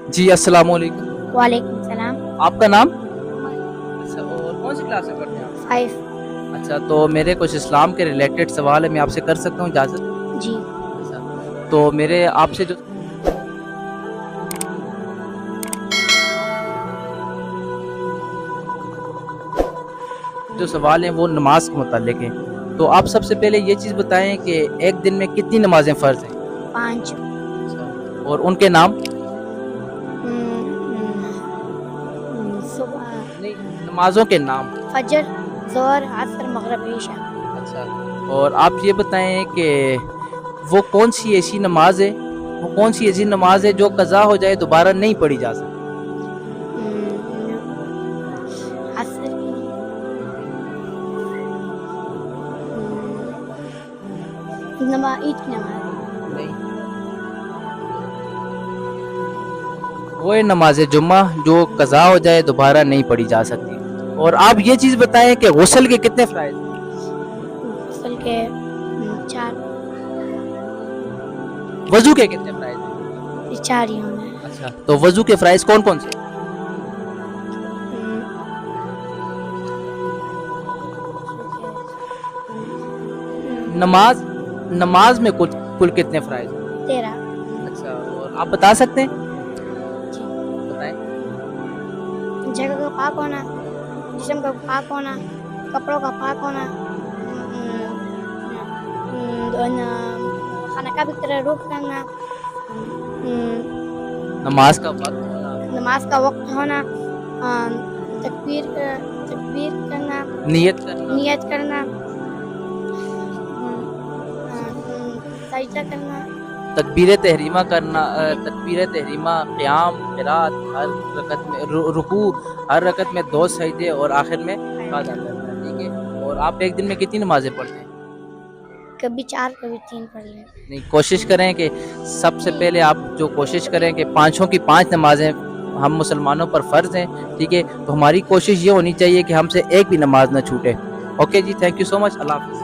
جی السلام علیکم. وعلیکم السلام. آپ کا نام؟ اچھا، اور کون سی کلاس میں پڑھتے ہیں آپ؟ 5. اچھا، تو میرے کچھ اسلام کے ریلیٹڈ سوال ہے، میں آپ سے کر سکتا ہوں اجازت؟ جی. اچھا، تو میرے آپ سے جو سوال ہیں وہ نماز کے متعلق ہیں. تو آپ سب سے پہلے یہ چیز بتائیں کہ ایک دن میں کتنی نمازیں فرض ہیں؟ 5. اور ان کے نام؟ صبح نہیں، نمازوں کے نام. فجر، ظہر، عصر، مغرب، عشاء. اچھا، اور آپ یہ بتائیں کہ وہ کون سی ایسی نماز ہے جو قضا ہو جائے دوبارہ نہیں پڑھی جا سکتی؟ عصر کی عید کی نماز. نہیں، وہ نماز جمعہ جو قضا ہو جائے دوبارہ نہیں پڑھی جا سکتی. اور آپ یہ چیز بتائیں کہ غسل کے کتنے فرائض ہیں؟ غسل کے 4. وضو کے کتنے فرائض ہیں؟ 4 ہی ہوں گے. اچھا، تو وضو کے فرائض کون کون سے؟ نماز میں کل کتنے فرائض ہیں؟ 13. اچھا، اور آپ بتا سکتے ہیں؟ بتائیں. جگہ کا پاک ہونا، جسم کا پاک ہونا، کپڑوں کا پاک ہونا، خانہ کعبہ کی طرف رخ کرنا، نماز کا وقت ہونا، نماز کا وقت ہونا، تکبیر کرنا، نیت کرنا، سجدہ کرنا، تکبیر تحریمہ کرنا، قیام، قرات، ہر رکعت میں رکوع، ہر رکعت میں 2 سجدے اور آخر میں قعدہ کرنا. ٹھیک ہے. اور آپ ایک دن میں کتنی نمازیں پڑھتے ہیں؟ کبھی 4 کبھی 3 پڑھ لیں. نہیں، کوشش کریں کہ سب سے پہلے آپ جو کوشش کریں کہ 5 کی 5 نمازیں ہم مسلمانوں پر فرض ہیں. ٹھیک ہے، تو ہماری کوشش یہ ہونی چاہیے کہ ہم سے ایک بھی نماز نہ چھوٹے. اوکے جی، تھینک یو سو مچ. اللہ حافظ.